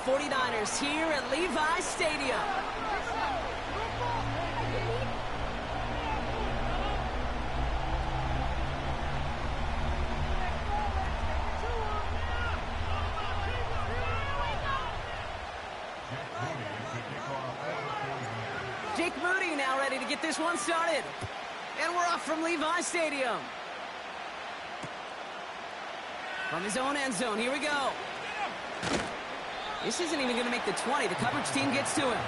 49ers here at Levi Stadium. Jake Moody now ready to get this one started. And we're off from Levi Stadium. From his own end zone, here we go. This isn't even going to make the 20. The coverage team gets to him.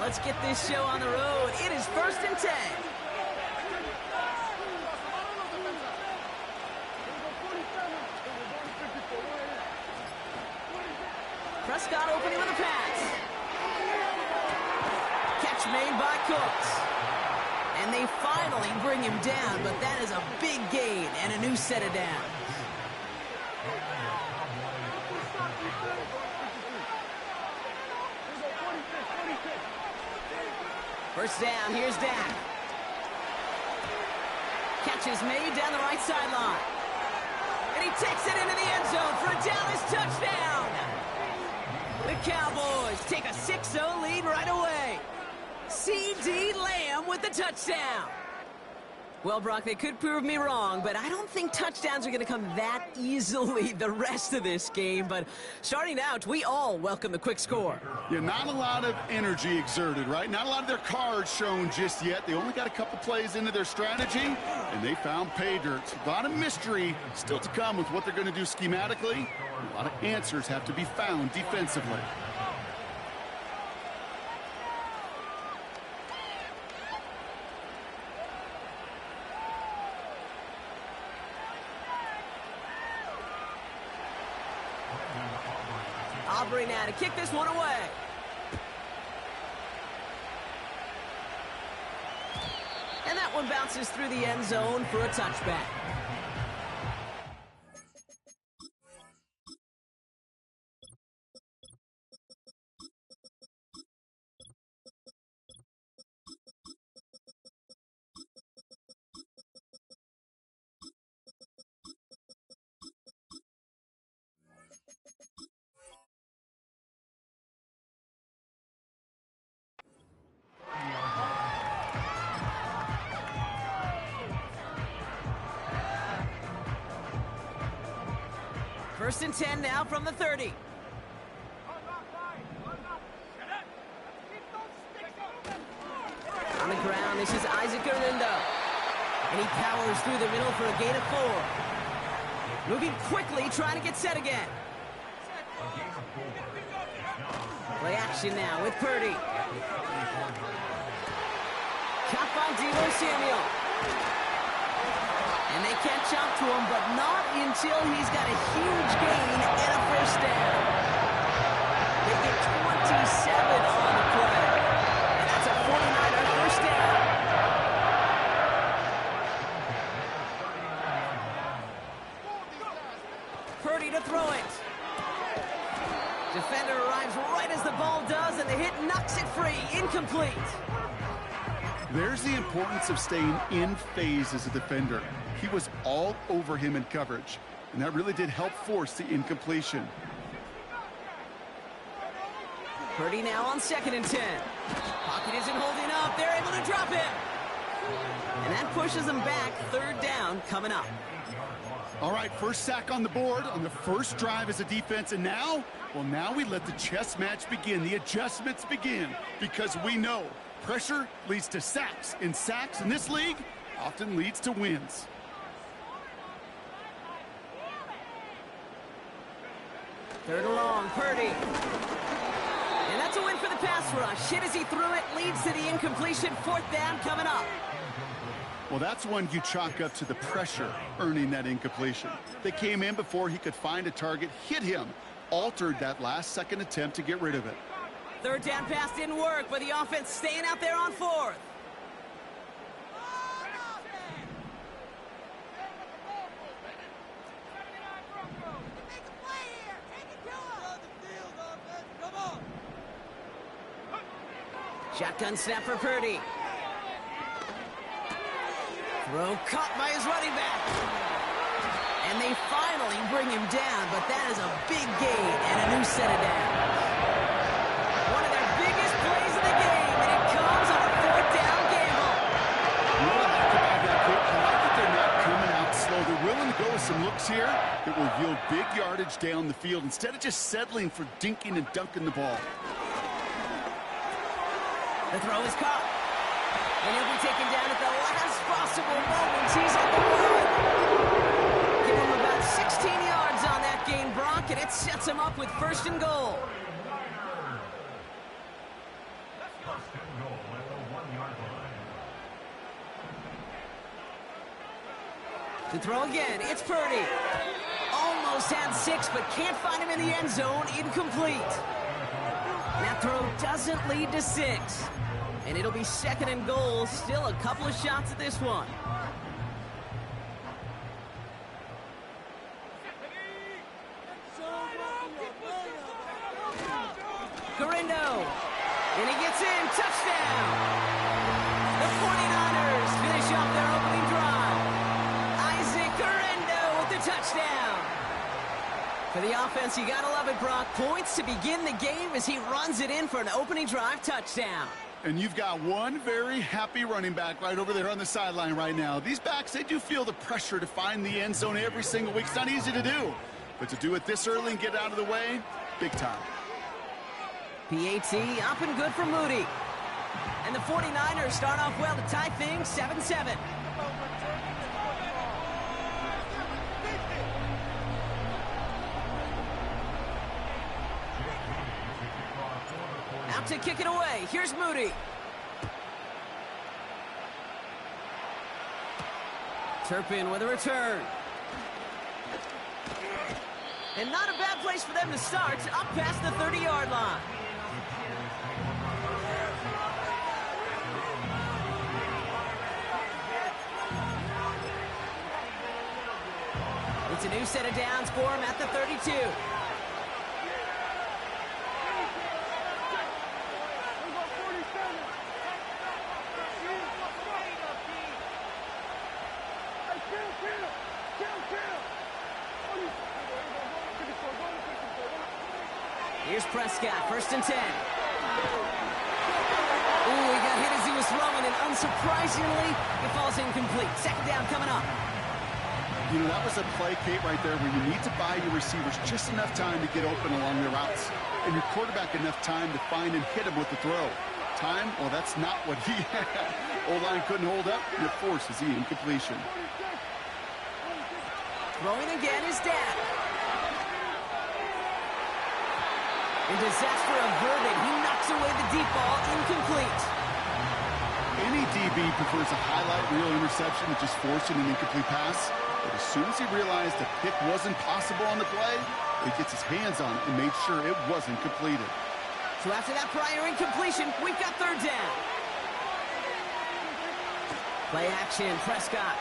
Let's get this show on the road. It is 1st and 10. Prescott opening with a pass. Catch made by Cooks. And they finally bring him down, but that is a big gain and a new set of downs. First down, here's Dak. Catch is made down the right sideline. And he takes it into the end zone for a Dallas touchdown. The Cowboys take a 6-0 lead right away. C.D. Lamb with the touchdown. Well, Brock, they could prove me wrong, but I don't think touchdowns are going to come that easily the rest of this game. But starting out, we all welcome the quick score. Yeah, not a lot of energy exerted, right? Not a lot of their cards shown just yet. They only got a couple plays into their strategy, and they found pay dirt. A lot of mystery still to come with what they're going to do schematically. A lot of answers have to be found defensively. Aubrey now to kick this one away. And that one bounces through the end zone for a touchback. First and 10 now from the 30. On the ground, this is Isaac Arindo. And he powers through the middle for a gain of 4. Moving quickly, trying to get set again. Play action now with Purdy. Caught by Deebo Samuel. And they catch up to him, but not until he's got a huge gain and a first down. They get 27 on the play. And that's a 49er first down. Purdy to throw it. Defender arrives right as the ball does, and the hit knocks it free. Incomplete. There's the importance of staying in phase as a defender. He was all over him in coverage, and that really did help force the incompletion. Purdy now on 2nd and 10. Pocket isn't holding up. They're able to drop him. And that pushes them back. 3rd down coming up. All right, first sack on the board on the first drive as a defense, and now, well, now we let the chess match begin. The adjustments begin, because we know pressure leads to sacks, and sacks in this league often leads to wins. Third and long, Purdy. And that's a win for the pass rush. Hit as he threw it, leads to the incompletion. 4th down coming up. Well, that's one you chalk up to the pressure earning that incompletion. They came in before he could find a target, hit him, altered that last-second attempt to get rid of it. Third down pass didn't work, but the offense staying out there on fourth. Shotgun snap for Purdy. Throw caught by his running back. And they finally bring him down, but that is a big gain and a new set of downs. One of their biggest plays of the game, and it comes on a fourth down gamble. You know what I like about that group? I like that they're not coming out slow. They're willing to go with some looks here that will yield big yardage down the field instead of just settling for dinking and dunking the ball. The throw is caught. And he'll be taken down at the last possible moment. He's at the line. Give him about 16 yards on that gain, Brock, and it sets him up with first and goal. To throw again, it's Purdy. Almost had 6, but can't find him in the end zone. Incomplete. That throw doesn't lead to 6. And it'll be second and goal. Still a couple of shots at this one. Corindo. And he gets in. Touchdown. The 49ers finish off their opening drive. Isaac Corindo with the touchdown. For the offense, you gotta love it, Brock. Points to begin the game as he runs it in for an opening drive touchdown. And you've got one very happy running back right over there on the sideline right now. These backs, they do feel the pressure to find the end zone every single week. It's not easy to do. But to do it this early and get out of the way, big time. PAT up and good for Moody. And the 49ers start off well to tie things 7-7. Out to kick it away. Here's Moody. Turpin with a return. And not a bad place for them to start, up past the 30-yard line. It's a new set of downs for him at the 32. Here's Prescott, first and 10. Ooh, he got hit as he was throwing, and unsurprisingly, it falls incomplete. Second down coming up. You know, that was a play, Kate, right there where you need to buy your receivers just enough time to get open along their routes, and your quarterback enough time to find and hit him with the throw. Time? Well, that's not what he had. O-line couldn't hold up, and it forces the incompletion. Throwing again is Dak. And disaster averted. He knocks away the deep ball, incomplete. Any DB prefers a highlight reel interception to just forcing an incomplete pass. But as soon as he realized a pick wasn't possible on the play, he gets his hands on it and made sure it wasn't completed. So after that prior incompletion, we've got third down. Play action, Prescott.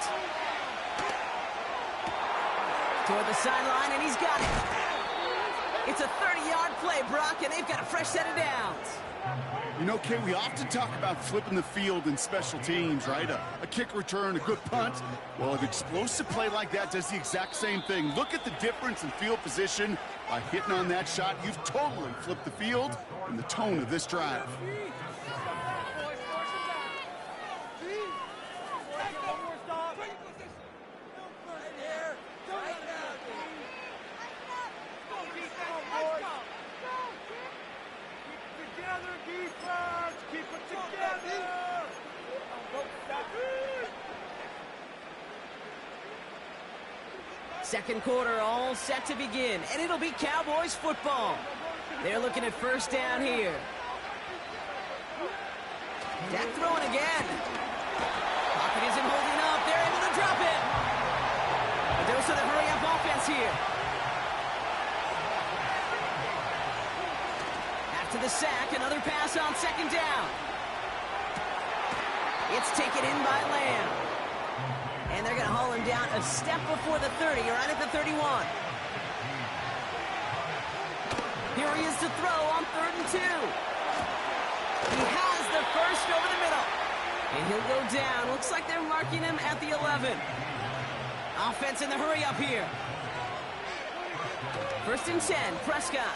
Toward the sideline, and he's got it. It's a 30-yard play, Brock, and they've got a fresh set of downs. You know, Kay, we often talk about flipping the field in special teams, right? A kick return, a good punt. Well, an explosive play like that does the exact same thing. Look at the difference in field position. By hitting on that shot, you've totally flipped the field and the tone of this drive. Second quarter all set to begin, and it'll be Cowboys football. They're looking at first down here. Dak throwing again. Pocket isn't holding up. They're able to drop it. A dose of the hurry-up offense here. After the sack, another pass on second down. It's taken in by Lamb. And they're going to haul him down a step before the 30, right at the 31. Here he is to throw on 3rd and 2. He has the first over the middle. And he'll go down. Looks like they're marking him at the 11. Offense in the hurry up here. 1st and 10, Prescott.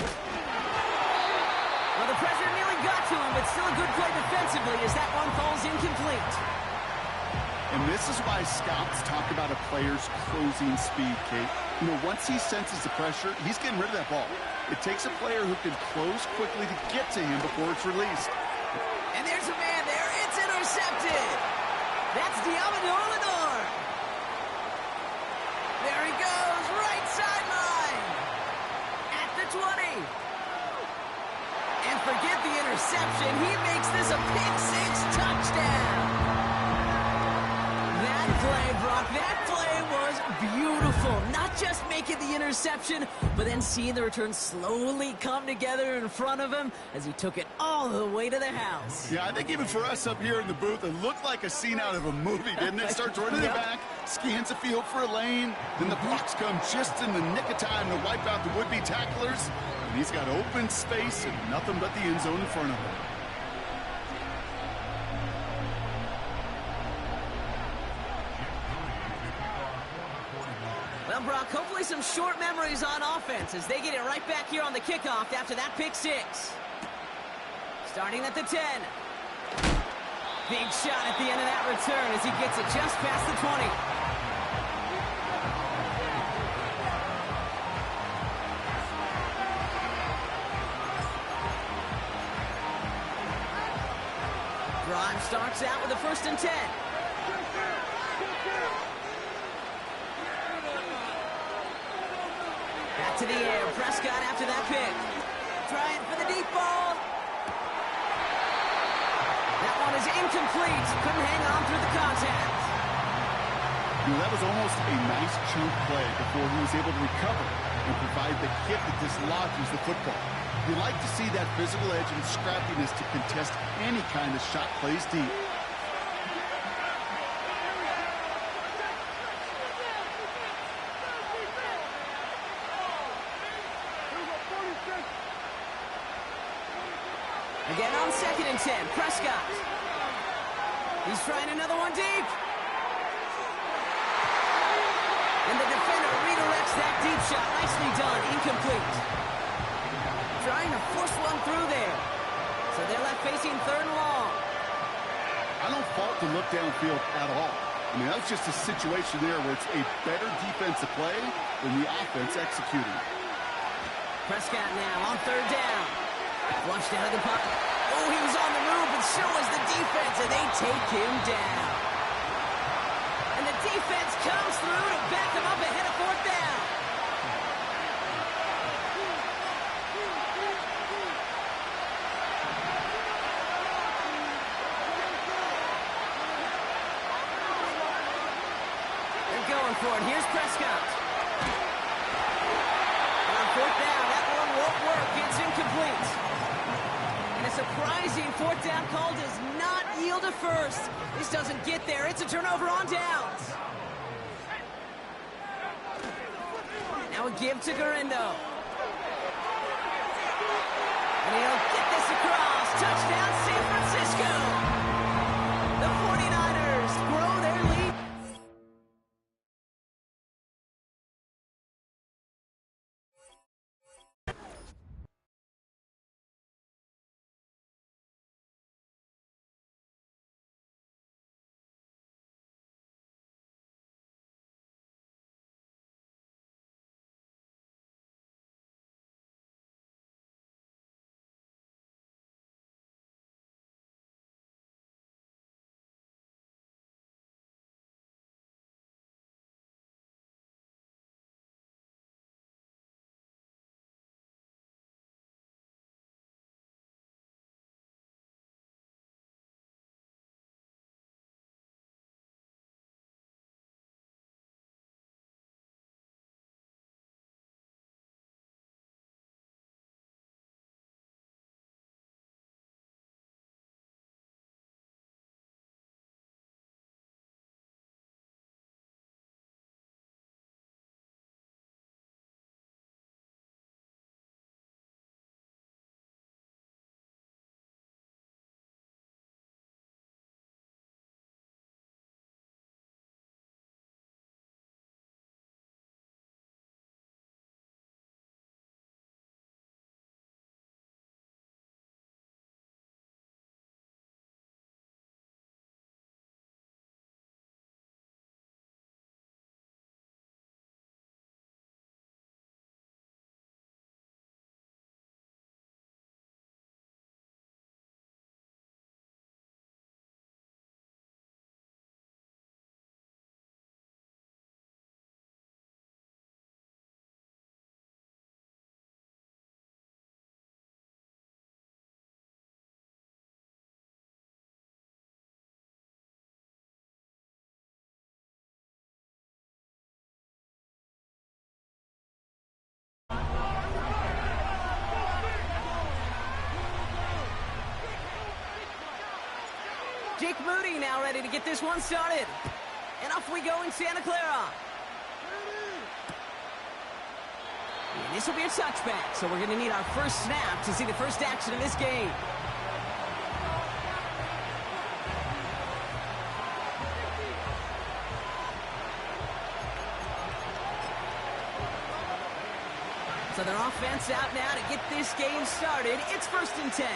Well, the pressure nearly got to him, but still a good play defensively as that one falls incomplete. And this is why scouts talk about a player's closing speed, Kate. You know, once he senses the pressure, he's getting rid of that ball. It takes a player who can close quickly to get to him before it's released. And there's a man there. It's intercepted. That's Diamador Lenore. There he goes, right sideline. At the 20. And forget the interception. He makes this a pick-6 touchdown. That play, Brock, that play was beautiful. Not just making the interception, but then seeing the return slowly come together in front of him as he took it all the way to the house. Yeah, I think even for us up here in the booth, it looked like a scene out of a movie, didn't it? Starts running it back, scans the field for a lane, then the blocks come just in the nick of time to wipe out the would-be tacklers, and he's got open space and nothing but the end zone in front of him. Well, Brock, hopefully some short memories on offense as they get it right back here on the kickoff after that pick-6. Starting at the 10. Big shot at the end of that return as he gets it just past the 20. Drive starts out with a 1st and 10. Back to the air. Prescott after that pick. Trying for the deep ball. That one is incomplete. Couldn't hang on through the contact. You know, that was almost a nice chunk play before he was able to recover and provide the hit that dislodges the football. You like to see that physical edge and scrappiness to contest any kind of shot plays deep. Again on 2nd and 10, Prescott. He's trying another one deep. And the defender redirects that deep shot. Nicely done, incomplete. Trying to force one through there. So they're left facing 3rd and long. I don't fault the look downfield at all. I mean, that's just a situation there where it's a better defensive play than the offense executing. Prescott now on 3rd down. Flushed out of the pocket. Oh, he was on the move, but so was the defense, and they take him down. And the defense comes through to back him up ahead of 4th down. They're going for it. Here's Prescott. On 4th down, that one won't work. It's incomplete. And a surprising 4th down call does not yield a first. This doesn't get there. It's a turnover on downs. Now a give to Garindo. And he'll get this across. Touchdown, San Francisco. Jake Moody now ready to get this one started. And off we go in Santa Clara. And this will be a touchback, so we're going to need our first snap to see the first action of this game. So their offense out now to get this game started. It's 1st and 10.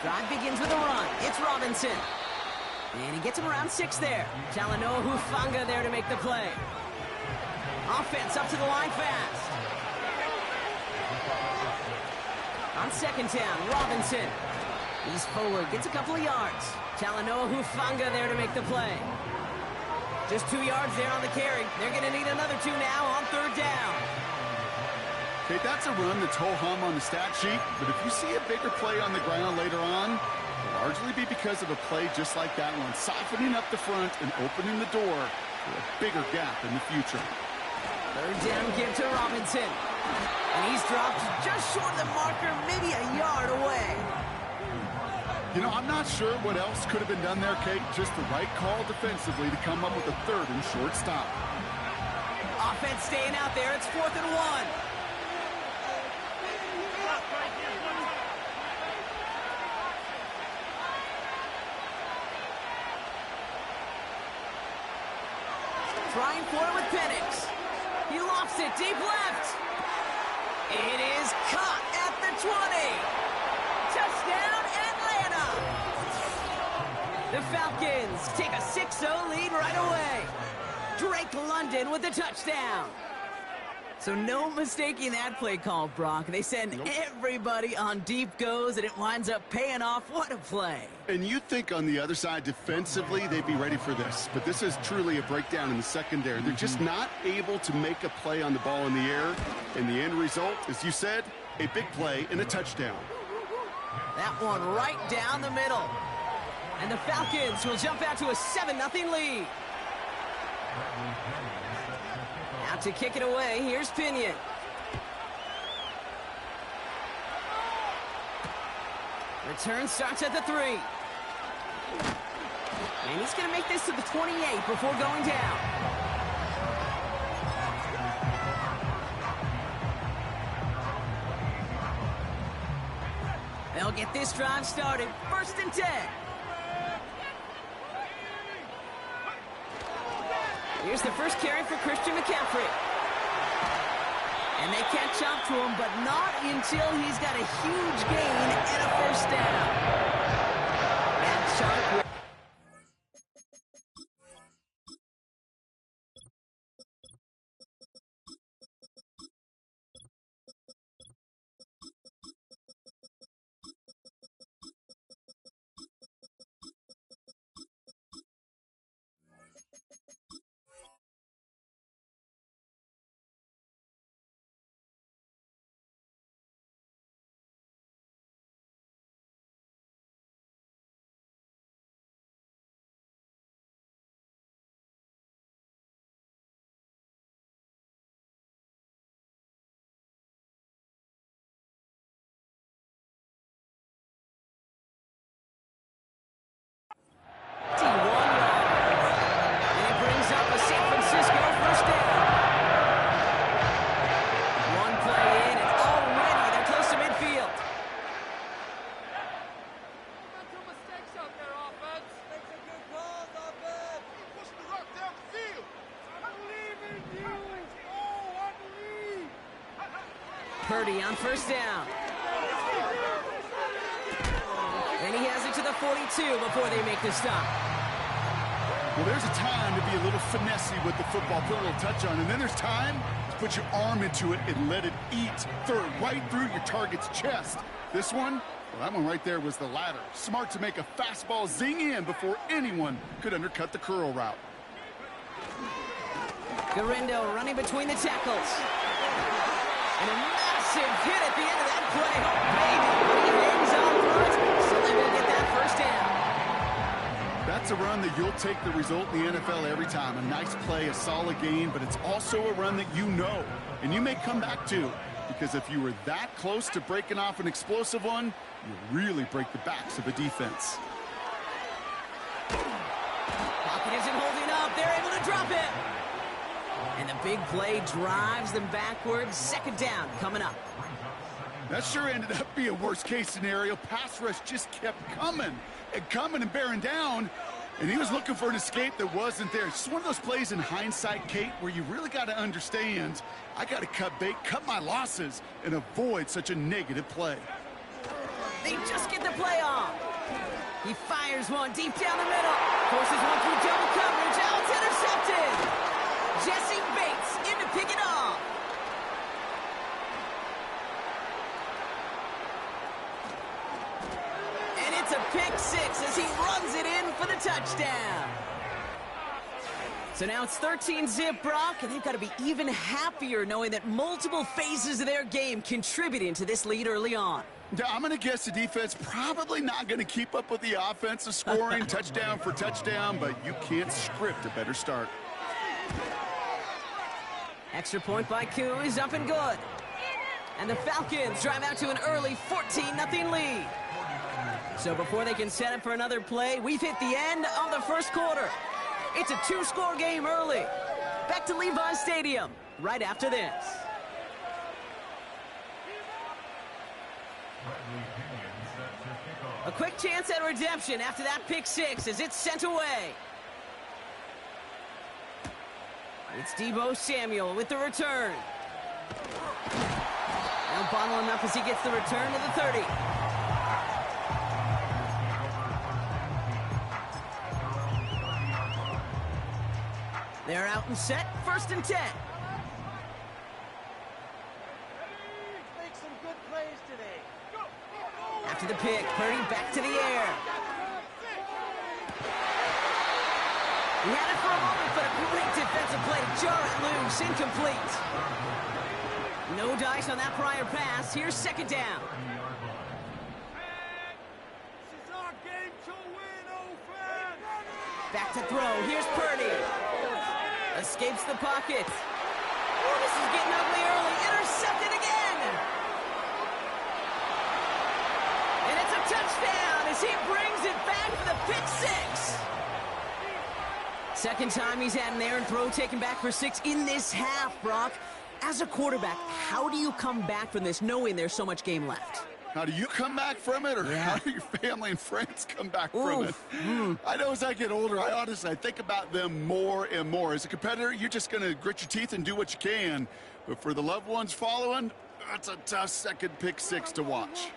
Drive begins with a run. It's Robinson. And he gets him around 6 there. Talanoa Hufanga there to make the play. Offense up to the line fast. On 2nd down, Robinson. He's forward, gets a couple of yards. Talanoa Hufanga there to make the play. Just 2 yards there on the carry. They're going to need another 2 now on 3rd down. Okay, that's a run that's ho-hum on the stat sheet, but if you see a bigger play on the ground later on, it'll largely be because of a play just like that one, softening up the front and opening the door for a bigger gap in the future. 3rd down give to Robinson. And he's dropped just short of the marker, maybe a yard away. You know, I'm not sure what else could have been done there, Kate. Just the right call defensively to come up with a 3rd and short stop. Offense staying out there. It's 4th and 1. Trying for it with Penix. He lofts it deep left. It is caught at the 20. Touchdown, Atlanta. The Falcons take a 6-0 lead right away. Drake London with the touchdown. So no mistaking that play call, Brock. They send everybody on deep goes, and it winds up paying off. What a play. And you think on the other side defensively they'd be ready for this, but this is truly a breakdown in the secondary. They're just not able to make a play on the ball in the air, and the end result, as you said, a big play and a touchdown. That one right down the middle. And the Falcons will jump out to a 7-0 lead. Out to kick it away, here's Pinion. Return starts at the 3. And he's going to make this to the 28 before going down. They'll get this drive started. 1st and 10. Here's the first carry for Christian McCaffrey. And they catch up to him, but not until he's got a huge gain and a 1st down. And Chuck. Purdy on 1st down. And he has it to the 42 before they make the stop. Well, there's a time to be a little finessey with the football, put a little touch on, and then there's time to put your arm into it and let it eat right through your target's chest. This one, well, that one right there was the latter. Smart to make a fastball zing in before anyone could undercut the curl route. Garindo running between the tackles. And a massive hit at the end of that play. Oh, baby, he hangs on front, so they will get that 1st down. That's a run that you'll take the result in the NFL every time. A nice play, a solid gain, but it's also a run that you know, and you may come back to. because if you were that close to breaking off an explosive one, you really break the backs of a defense. Pocket isn't holding up. They're able to drop it. And the big play drives them backwards. Second down coming up. That sure ended up being a worst-case scenario. Pass rush just kept coming and bearing down, and he was looking for an escape that wasn't there. It's one of those plays in hindsight, Kate, where you really got to understand, I got to cut bait, cut my losses, and avoid such a negative play. They just get the play off. He fires one deep down the middle. Forces one through double coverage. Out, it's intercepted. Jesse Bates in to pick it off. And it's a pick six as he runs it in for the touchdown. So now it's 13-zip, Brock, and they've got to be even happier knowing that multiple phases of their game contributing to this lead early on. Yeah, I'm going to guess the defense probably not going to keep up with the offensive scoring touchdown for touchdown, but you can't script a better start. Extra point by Koo is up and good. And the Falcons drive out to an early 14-0 lead. So before they can set up for another play, we've hit the end of the first quarter. It's a two-score game early. Back to Levi Stadium right after this. A quick chance at redemption after that pick six as it's sent away. It's Deebo Samuel with the return. Now bottling up as he gets the return to the 30. They're out and set, 1st and 10. Make some good plays today. After the pick, Purdy back to the air. He had it for a moment, but a great defensive play to jar it loose, incomplete. No dice on that prior pass. Here's second down. This is our game to win, old fan. Back to throw. Here's Purdy. Escapes the pocket. Oh, this is getting ugly early. Intercepted again. And it's a touchdown as he brings it back for the pick six. Second time he's had an errant throw taken back for 6 in this half, Brock. As a quarterback, how do you come back from this knowing there's so much game left? How do you come back from it, or how do your family and friends come back from it? I know as I get older, I think about them more and more. As a competitor, you're just going to grit your teeth and do what you can. But for the loved ones following, that's a tough second pick six to watch.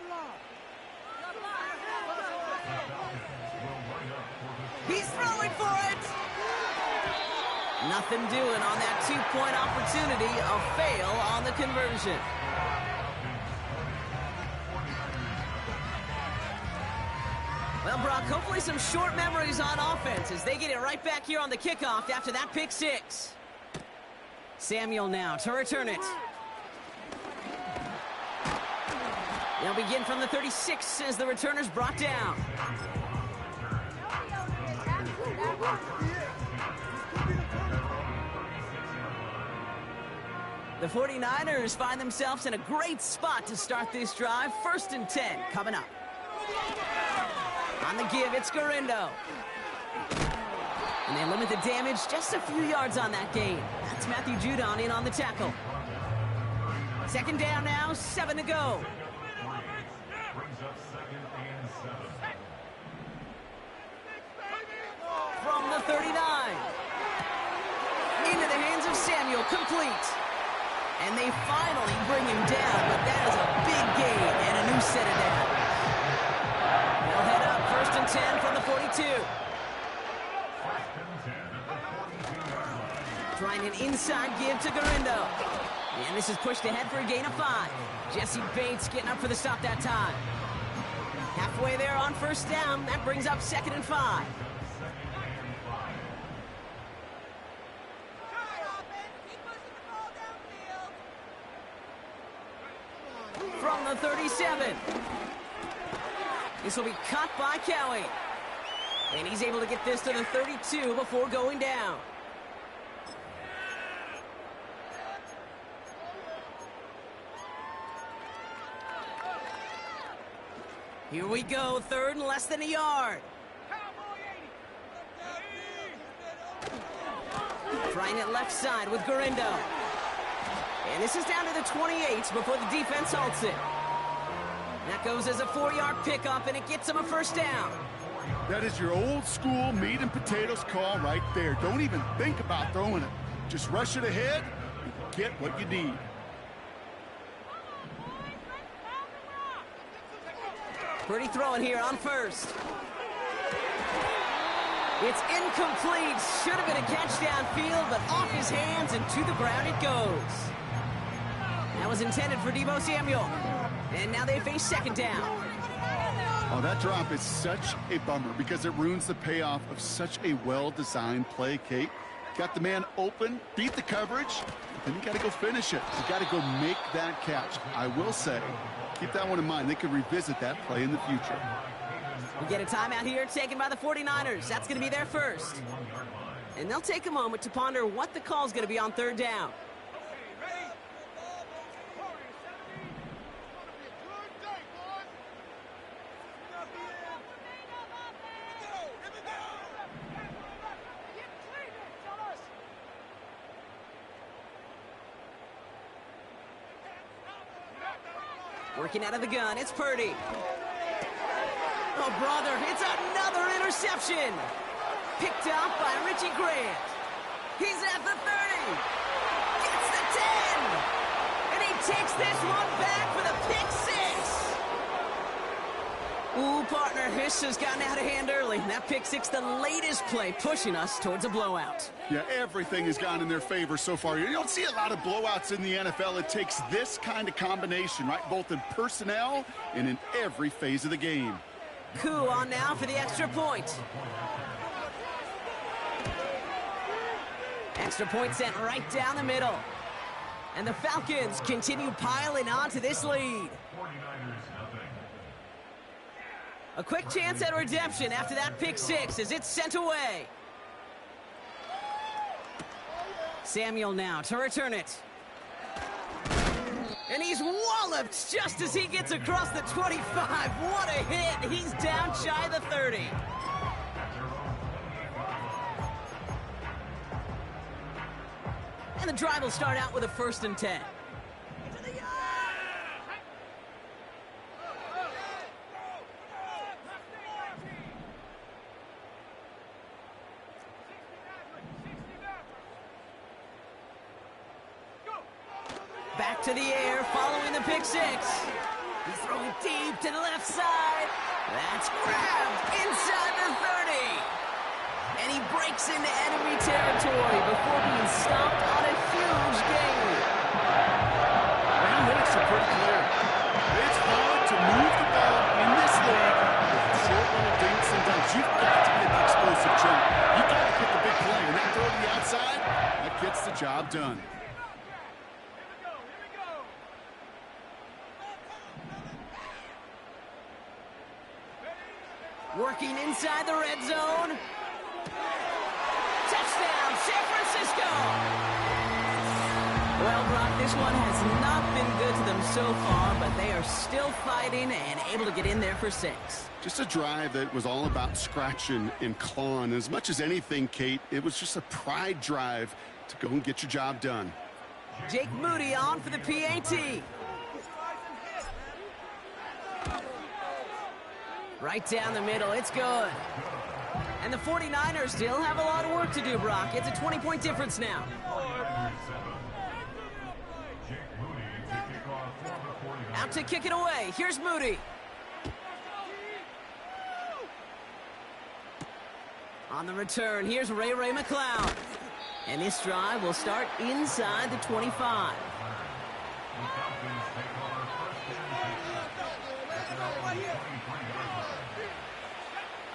He's throwing for it. Nothing doing on that two-point opportunity. A fail on the conversion. Well, Brock, hopefully some short memories on offense as they get it right back here on the kickoff after that pick six. Samuel now to return it. They'll begin from the 36 as the returner's brought down. The 49ers find themselves in a great spot to start this drive. 1st and 10 coming up. On the give, it's Garindo. And they limit the damage just a few yards on that gain. That's Matthew Judon in on the tackle. Second down now, 7 to go. From the 39. Into the hands of Samuel, complete. And they finally bring him down, but that is a big gain and a new set of down. They'll head up 1st and 10 from the 42. Trying an inside give to Garindo. And this is pushed ahead for a gain of 5. Jesse Bates getting up for the stop that time. Halfway there on 1st down. That brings up 2nd and 5. From the 37. This will be cut by Kelly. And he's able to get this to the 32 before going down. Here we go, third and less than a yard. Trying it left side with Garindo. And this is down to the 28 before the defense halts it. That goes as a 4-yard pickup, and it gets him a first down. That is your old school meat and potatoes call right there. Don't even think about throwing it. Just rush it ahead and get what you need. Pretty throwing here on first. It's incomplete. Should have been a catch downfield, but off his hands and to the ground it goes. That was intended for Deebo Samuel. And now they face second down. Oh, that drop is such a bummer because it ruins the payoff of such a well-designed play, Kate. Got the man open, beat the coverage, then you got to go finish it. You got to go make that catch. I will say, keep that one in mind. They could revisit that play in the future. We get a timeout here taken by the 49ers. That's going to be their first. And they'll take a moment to ponder what the call is going to be on third down. Working out of the gun, it's Purdy. Oh, brother, it's another interception. Picked up by Richie Grant. He's at the 30. Gets the 10. And he takes this one back for the pick 6. Ooh, partner, this has gotten out of hand early. That pick 6, the latest play, pushing us towards a blowout. Yeah, everything has gone in their favor so far. You don't see a lot of blowouts in the NFL. It takes this kind of combination, right? Both in personnel and in every phase of the game. Coup on now for the extra point. Extra point sent right down the middle. And the Falcons continue piling on to this lead. A quick chance at redemption after that pick 6 as it's sent away. Samuel now to return it. And he's walloped just as he gets across the 25. What a hit. He's down shy of the 30. And the drive will start out with a 1st and 10. Back to the air, following the pick 6. He's throwing deep to the left side. That's grabbed inside the 30. And he breaks into enemy territory before being stopped on a huge gain. Analytics are pretty clear. It's hard to move the ball in this league with short little dinks and dunks. You've got to get the explosive jump. You've got to get the big play. And that throw to the outside, that gets the job done. Working inside the red zone. Touchdown, San Francisco! Well, Brock, this one has not been good to them so far, but they are still fighting and able to get in there for 6. Just a drive that was all about scratching and clawing. As much as anything, Kate, it was just a pride drive to go and get your job done. Jake Moody on for the PAT. Right down the middle, it's good. And the 49ers still have a lot of work to do, Brock. It's a 20-point difference now. Out to kick it away. Here's Moody. On the return, here's Ray McCloud. And this drive will start inside the 25.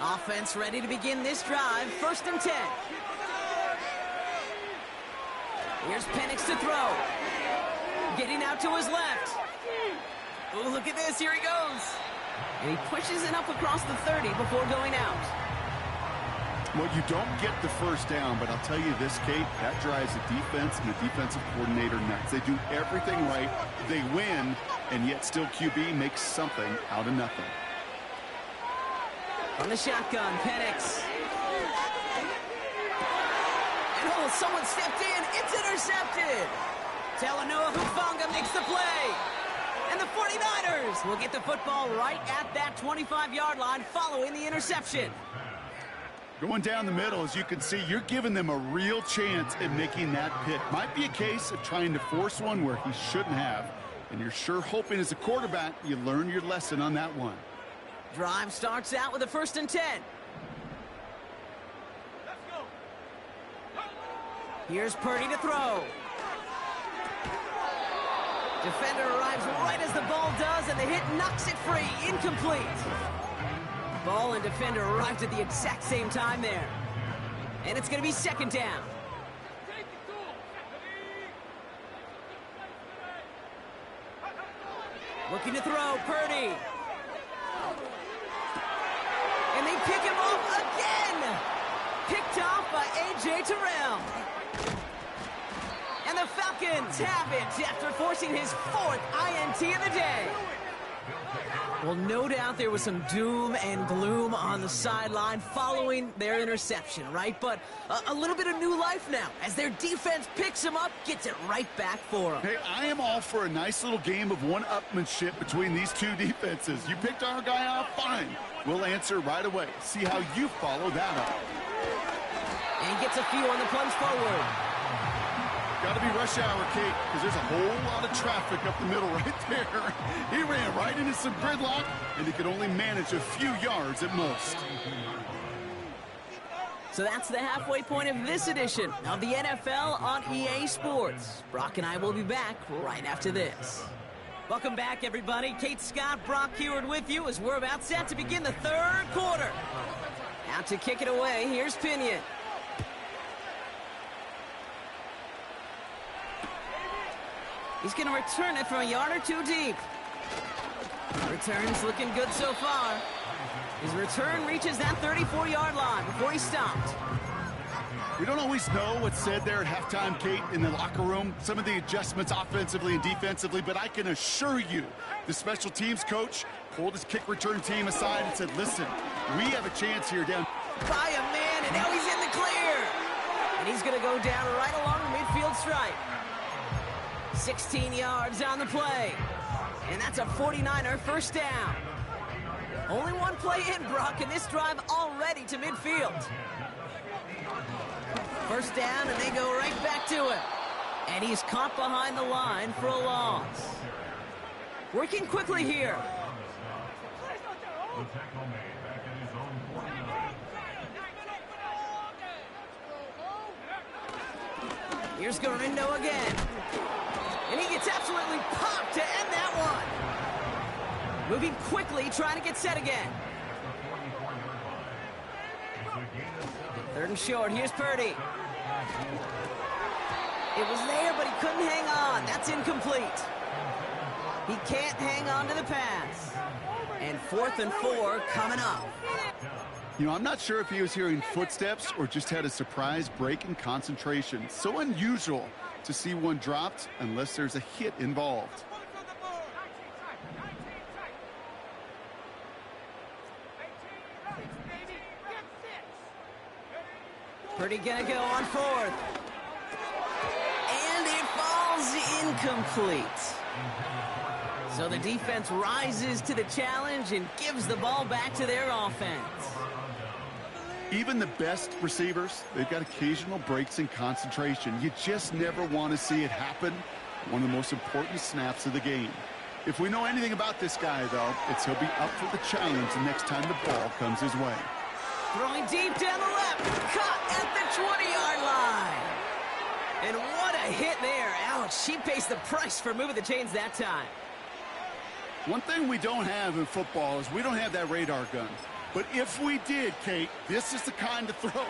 Offense ready to begin this drive. 1st and 10. Here's Penix to throw. Getting out to his left. Oh, look at this. Here he goes. And he pushes it up across the 30 before going out. Well, you don't get the first down, but I'll tell you this, Kate, that drives the defense and the defensive coordinator nuts. They do everything right. They win, and yet still QB makes something out of nothing. From the shotgun, Penix. And oh, someone stepped in. It's intercepted. Talanoa Hufanga makes the play. And the 49ers will get the football right at that 25-yard line following the interception. Going down the middle, as you can see, you're giving them a real chance at making that pick. Might be a case of trying to force one where he shouldn't have. And you're sure hoping as a quarterback you learn your lesson on that one. Drive starts out with a 1st and 10. Here's Purdy to throw. Defender arrives right as the ball does, and the hit knocks it free. Incomplete. Ball and defender arrived at the exact same time there. And it's going to be 2nd down. Looking to throw, Purdy. And they pick him off again. Picked off by A.J. Terrell. And the Falcons have it after forcing his 4th INT of the day. Well, no doubt there was some doom and gloom on the sideline following their interception, right? But a little bit of new life now as their defense picks him up, gets it right back for them. Hey, I am all for a nice little game of one-upmanship between these two defenses. You picked our guy out, fine. We'll answer right away. See how you follow that up. And he gets a few on the plunge forward. Got to be rush hour, Kate, because there's a whole lot of traffic up the middle right there. He ran right into some gridlock, and he could only manage a few yards at most. So that's the halfway point of this edition of the NFL on EA Sports. Brock and I will be back right after this. Welcome back, everybody. Kate Scott, Brock Heward with you as we're about set to begin the 3rd quarter. Out to kick it away, here's Pinion. He's going to return it from a yard or two deep. Return's looking good so far. His return reaches that 34-yard line before he stopped. We don't always know what's said there at halftime, Kate, in the locker room. Some of the adjustments offensively and defensively, but I can assure you the special teams coach pulled his kick return team aside and said, listen, we have a chance here down by a man, and now he's in the clear. And he's going to go down right along the midfield stripe. 16 yards on the play. And that's a 49er 1st down. Only one play in, Brock, and this drive already to midfield. 1st down, and they go right back to him. And he's caught behind the line for a loss. Working quickly here. Here's Gorindo again. And he gets absolutely popped to end that one. Moving quickly, trying to get set again. 3rd and short, here's Purdy. It was there, but he couldn't hang on. That's incomplete. He can't hang on to the pass. And 4th and 4 coming up. You know, I'm not sure if he was hearing footsteps or just had a surprise break in concentration. So unusual to see one dropped unless there's a hit involved. Purdy gonna go on 4th. And it falls incomplete. So the defense rises to the challenge and gives the ball back to their offense. Even the best receivers, they've got occasional breaks in concentration. You just never want to see it happen. One of the most important snaps of the game. If we know anything about this guy, though, it's he'll be up for the challenge the next time the ball comes his way. Throwing deep down the left. Caught at the 20-yard line. And what a hit there. Ouch, she pays the price for moving the chains that time. One thing we don't have in football is we don't have that radar gun. But if we did, Kate, this is the kind of throw,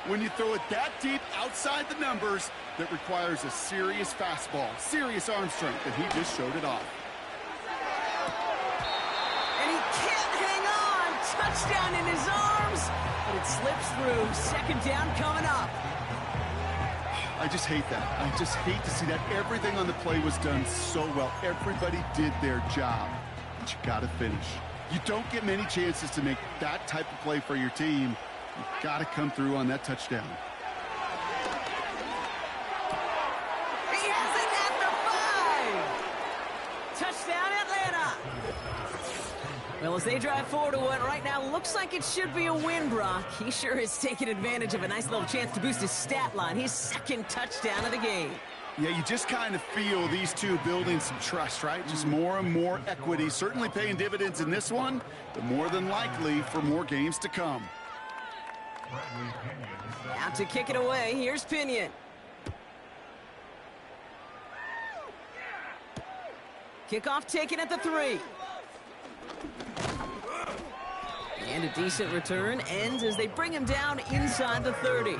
when you throw it that deep outside the numbers, that requires a serious fastball, serious arm strength, and he just showed it off. And he can't hang on. Touchdown in his arms, but it slips through. 2nd down coming up. I just hate that. I just hate to see that. Everything on the play was done so well. Everybody did their job, but you got to finish. You don't get many chances to make that type of play for your team. You've got to come through on that touchdown. He has it at the 5. Touchdown, Atlanta. Well, as they drive forward to what right now looks like it should be a win, Brock, he sure is taking advantage of a nice little chance to boost his stat line. His second touchdown of the game. Yeah, you just kind of feel these two building some trust, right? Just more and more equity. Certainly paying dividends in this one, but more than likely for more games to come. Out to kick it away, here's Pinion. Kickoff taken at the 3. And a decent return ends as they bring him down inside the 30.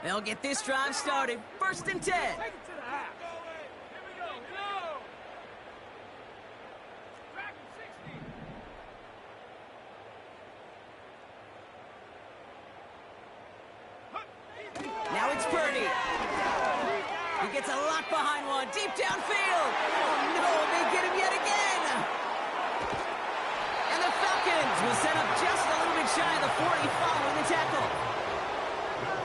They'll get this drive started. 1st and 10. Now it's Purdy. He gets a lot behind one. Deep downfield. Oh, no, they get him yet again. And the Falcons will set up just a little bit shy of the 40 following the tackle.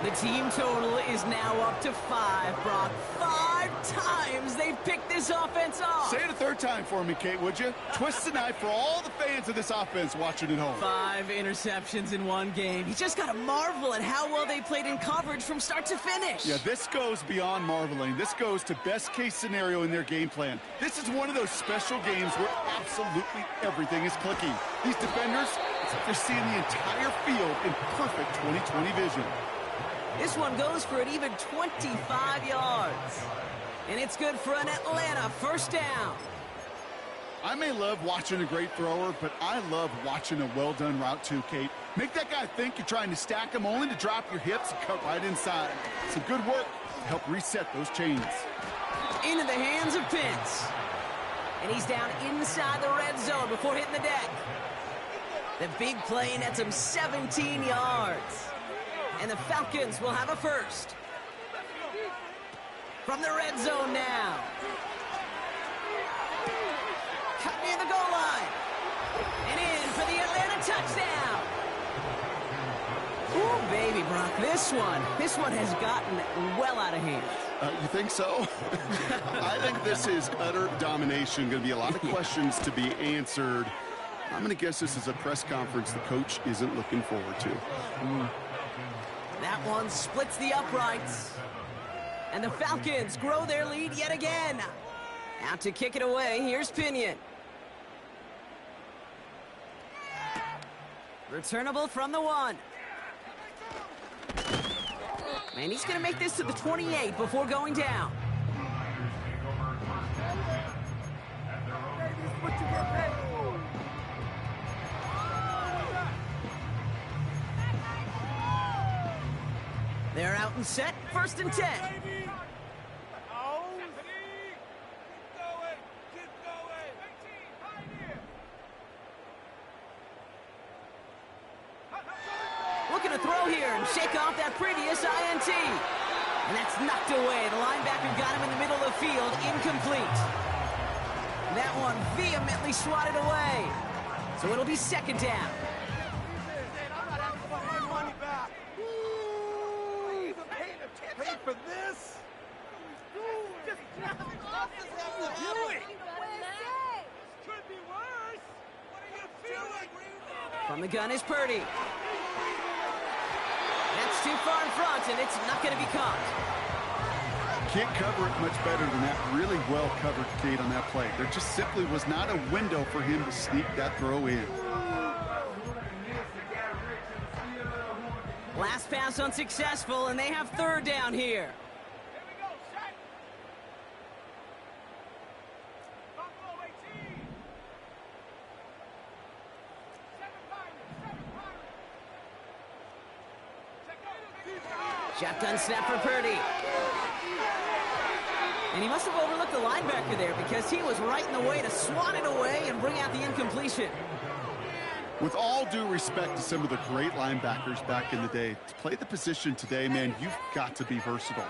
The team total is now up to 5, Brock. 5 times they've picked this offense off. Say it a third time for me, Kate, would you? Twist the knife for all the fans of this offense watching at home. 5 interceptions in one game. You just got to marvel at how well they played in coverage from start to finish. Yeah, this goes beyond marveling. This goes to best-case scenario in their game plan. This is one of those special games where absolutely everything is clicking. These defenders, it's like they're seeing the entire field in perfect 20/20 vision. This one goes for an even 25 yards. And it's good for an Atlanta 1st down. I may love watching a great thrower, but I love watching a well-done route too, Kate. Make that guy think you're trying to stack him only to drop your hips and cut right inside. Some good work to help reset those chains. Into the hands of Pitts. And he's down inside the red zone before hitting the deck. The big play nets him 17 yards. And the Falcons will have a 1st. From the red zone now. Cut near the goal line. And in for the Atlanta touchdown. Ooh, baby, Brock, this one has gotten well out of hand. You think so? I think this is utter domination. Going to be a lot of questions to be answered. I'm going to guess this is a press conference the coach isn't looking forward to. That one splits the uprights. And the Falcons grow their lead yet again. Out to kick it away, here's Pinion. Returnable from the 1. And he's going to make this to the 28 before going down. They're out and set, 1st and 10. Looking to throw here and shake off that previous INT. And that's knocked away. The linebacker got him in the middle of the field, incomplete. That one vehemently swatted away. So it'll be 2nd down. Pay for this? Could be worse. What are you doing? From the gun is Purdy. That's too far in front, and it's not going to be caught. Can't cover it much better than that. Really well covered, Kate, on that play. There just simply was not a window for him to sneak that throw in. Last pass unsuccessful, and they have 3rd down here. Shotgun snap for Purdy. And he must have overlooked the linebacker there because he was right in the way to swat it away and bring out the incompletion. With all due respect to some of the great linebackers back in the day, to play the position today, man, you've got to be versatile.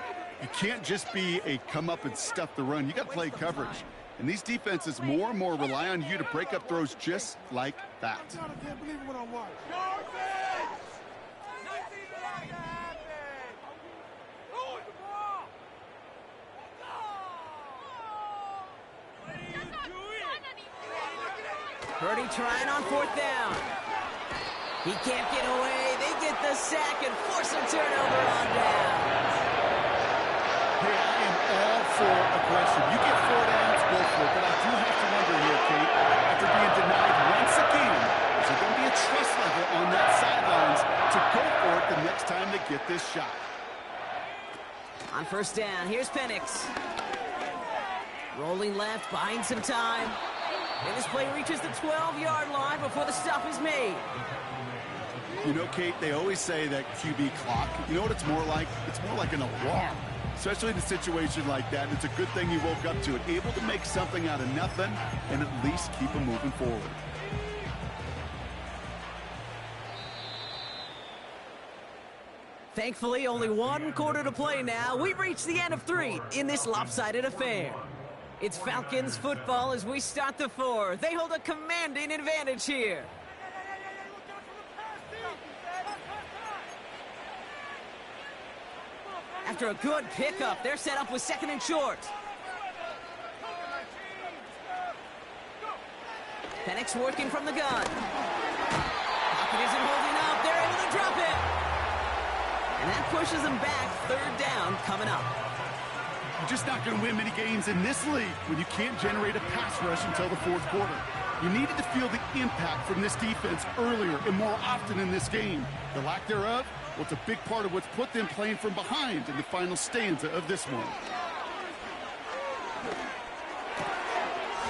You can't just be a come up and stuff the run. You got to play coverage. And these defenses more and more rely on you to break up throws just like that. I can't believe what I'm watching. Purdy trying on 4th down. He can't get away. They get the sack and force a turnover on downs. Hey, I am all for aggression. You get 4 downs, go for it. But I do have to wonder here, Kate, after being denied once again, is there going to be a trust level on that sidelines to go for it the next time they get this shot? On 1st down, here's Penix. Rolling left, buying some time. And this play reaches the 12-yard line before the stop is made. You know, Kate, they always say that QB clock, you know what it's more like? It's more like an alarm, especially in a situation like that. It's a good thing you woke up to it, able to make something out of nothing and at least keep them moving forward. Thankfully, only 1 quarter to play now. We've reached the end of 3 in this lopsided affair. It's Falcons football as we start the 4th. They hold a commanding advantage here. After a good pickup, they're set up with 2nd and short. Penix working from the gun. Pocket isn't holding up. They're able to drop it. And that pushes them back. 3rd down coming up. You're just not going to win many games in this league when you can't generate a pass rush until the 4th quarter. You needed to feel the impact from this defense earlier and more often in this game. The lack thereof, well, it's a big part of what's put them playing from behind in the final stanza of this one.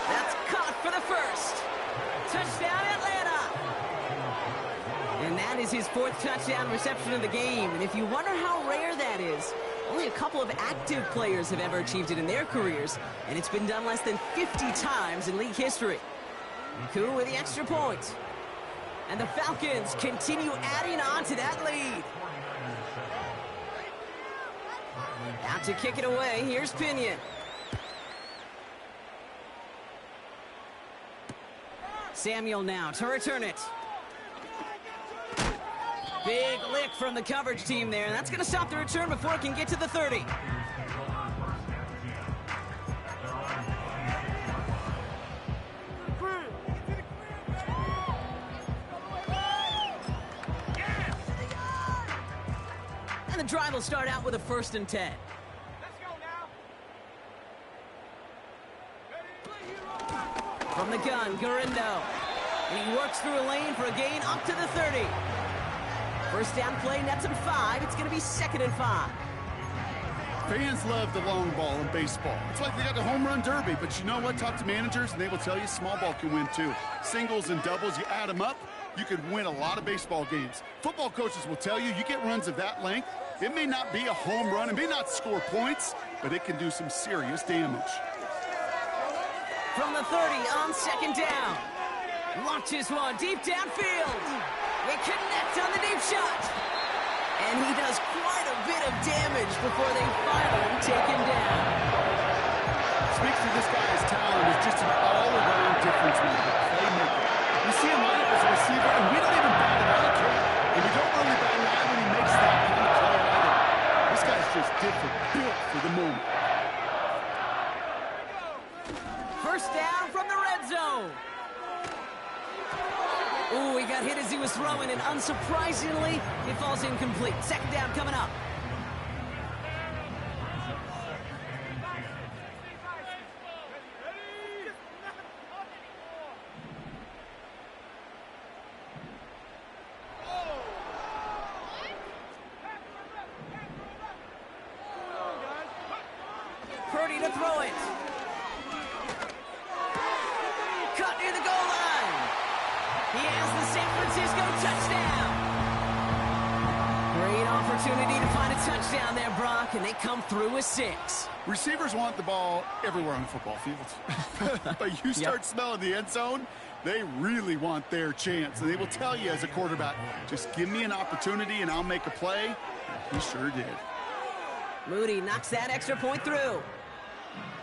That's caught for the 1st. Touchdown, Atlanta. And that is his 4th touchdown reception of the game. And if you wonder how rare that is, only a couple of active players have ever achieved it in their careers, and it's been done less than 50 times in league history. Koo with the extra point. And the Falcons continue adding on to that lead. Out to kick it away, here's Pinion. Samuel now to return it. Big lick from the coverage team there, and that's going to stop the return before it can get to the 30. And the drive will start out with a 1st and 10. From the gun, Garindo. And he works through a lane for a gain up to the 30. 1st down play, nets him 5. It's going to be 2nd and 5. Fans love the long ball in baseball. It's like they got the home run derby, but you know what? Talk to managers, and they will tell you small ball can win too. Singles and doubles, you add them up, you could win a lot of baseball games. Football coaches will tell you, you get runs of that length, it may not be a home run, it may not score points, but it can do some serious damage. From the 30 on 2nd down. Launches one deep downfield. They connect on the deep shot. And he does quite a bit of damage before they finally take him down. Speaks to this guy's talent as just an all-around difference maker, playmaker. You see him line up as a receiver, and we don't even bat an eye, Kate. And we don't really bat an eye when he makes that kind of play either. This guy's just different, built for the moment. 1st down from the red zone. Ooh, he got hit as he was throwing, and unsurprisingly, it falls incomplete. 2nd down coming up. Purdy to throw it. Cut near the goal line. He has the San Francisco touchdown. Great opportunity to find a touchdown there, Brock, and they come through with 6. Receivers want the ball everywhere on the football field. But you start smelling the end zone, they really want their chance. And they will tell you as a quarterback, just give me an opportunity and I'll make a play. He sure did. Moody knocks that extra point through.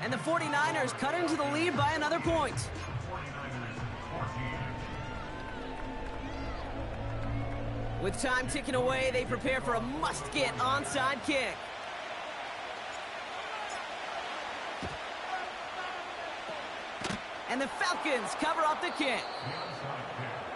And the 49ers cut into the lead by another point. With time ticking away, they prepare for a must-get onside kick. And the Falcons cover up the kick.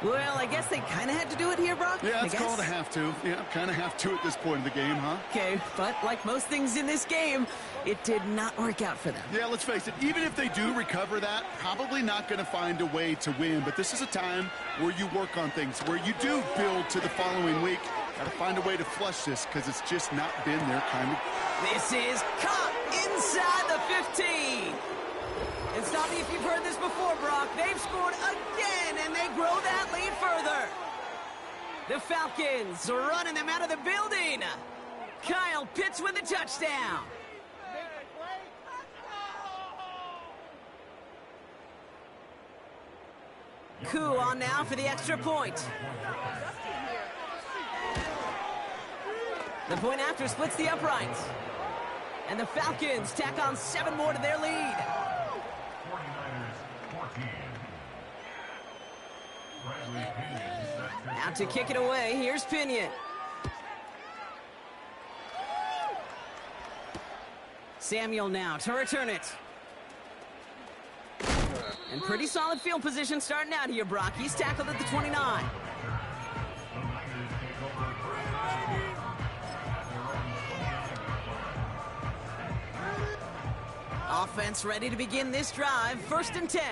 Well, I guess they kind of had to do it here, Brock. Yeah, it's called a have to. Yeah, kind of have to at this point in the game, huh? Okay, but like most things in this game, it did not work out for them. Yeah, let's face it, even if they do recover that, probably not going to find a way to win. But this is a time where you work on things, where you do build to the following week. Got to find a way to flush this because it's just not been their kind of... This is caught inside the 15. And stop me if you've heard this before, Brock. They've scored again, and they grow that lead further. The Falcons are running them out of the building. Kyle Pitts with the touchdown. Koo on now for the extra point. The point after splits the uprights. And the Falcons tack on 7 more to their lead. Out to kick it away, here's Pinion. Samuel now to return it. And pretty solid field position starting out here, Brock. He's tackled at the 29. Offense ready to begin this drive, 1st and 10.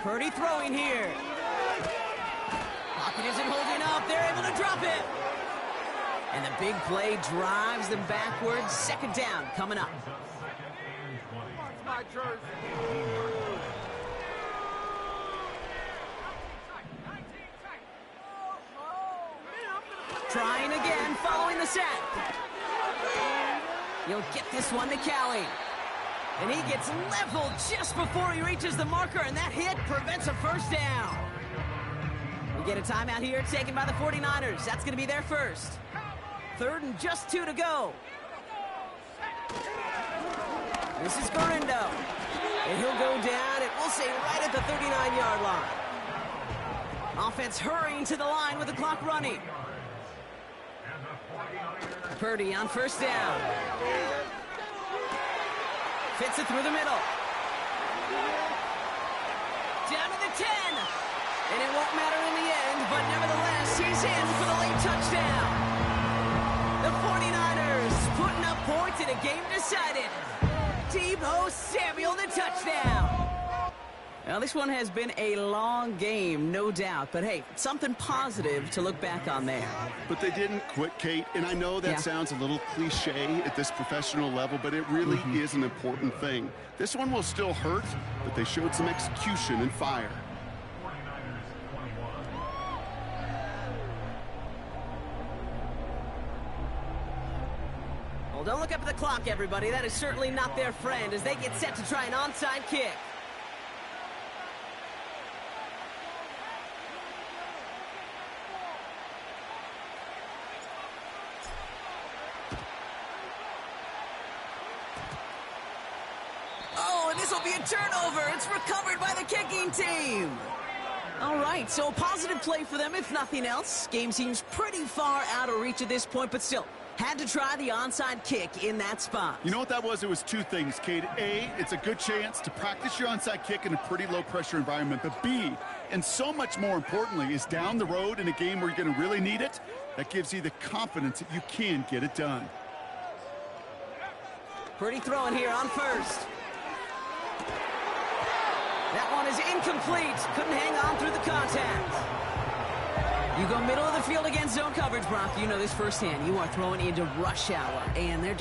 Purdy throwing here. Pocket isn't holding up. They're able to drop it. And the big play drives them backwards. 2nd down coming up. Trying again, following the sack. You'll get this one to Callie. And he gets leveled just before he reaches the marker, and that hit prevents a 1st down. We get a timeout here taken by the 49ers. That's going to be their first. 3rd and just 2 to go. This is Gorindo. And he'll go down, and we'll say right at the 39-yard line. Offense hurrying to the line with the clock running. Purdy on 1st down. Fits it through the middle. Down to the 10. And it won't matter in the end, but nevertheless, he's in for the late touchdown. The 49ers putting up points in a game decided. Deebo Samuel, the touchdown. Now, this one has been a long game, no doubt. But, hey, something positive to look back on there. But they didn't quit, Kate. And I know that sounds a little cliche at this professional level, but it really is an important thing. This one will still hurt, but they showed some execution and fire. Well, don't look up at the clock, everybody. That is certainly not their friend as they get set to try an onside kick. This will be a turnover. It's recovered by the kicking team. All right, so a positive play for them, if nothing else. Game seems pretty far out of reach at this point, but still, had to try the onside kick in that spot. You know what that was? It was 2 things, Kate. A, it's a good chance to practice your onside kick in a pretty low-pressure environment. But B, and so much more importantly, is down the road in a game where you're going to really need it. That gives you the confidence that you can get it done. Pretty throwing here on 1st. That one is incomplete. Couldn't hang on through the contact. You go middle of the field against zone coverage, Brock. You know this firsthand. You are throwing into rush hour, and there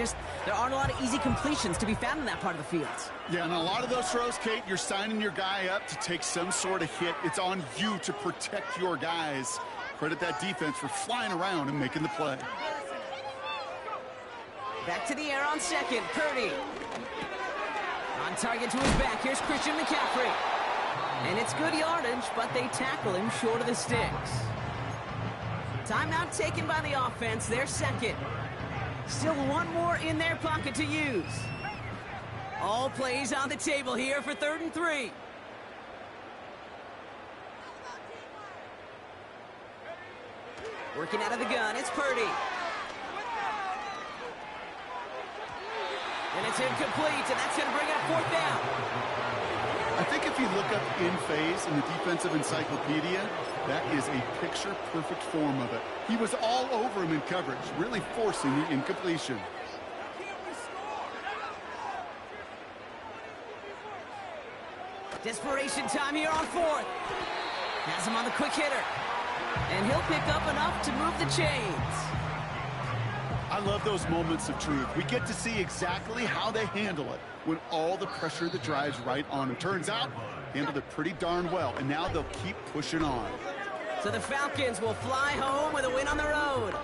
aren't a lot of easy completions to be found in that part of the field. Yeah, and a lot of those throws, Kate, you're signing your guy up to take some sort of hit. It's on you to protect your guys. Credit that defense for flying around and making the play. Back to the air on second. Purdy. On target to his back. Here's Christian McCaffrey. And it's good yardage, but they tackle him short of the sticks. Timeout taken by the offense. Their second. Still one more in their pocket to use. All plays on the table here for 3rd and 3. Working out of the gun, it's Purdy. And it's incomplete, and that's going to bring up 4th down. I think if you look up in phase in the defensive encyclopedia, that is a picture-perfect form of it. He was all over him in coverage, really forcing the incompletion. Desperation time here on 4th. Has him on the quick hitter. And he'll pick up enough to move the chains. I love those moments of truth. We get to see exactly how they handle it when all the pressure that drives right on them. Turns out, handled it pretty darn well, and now they'll keep pushing on. So the Falcons will fly home with a win on the road.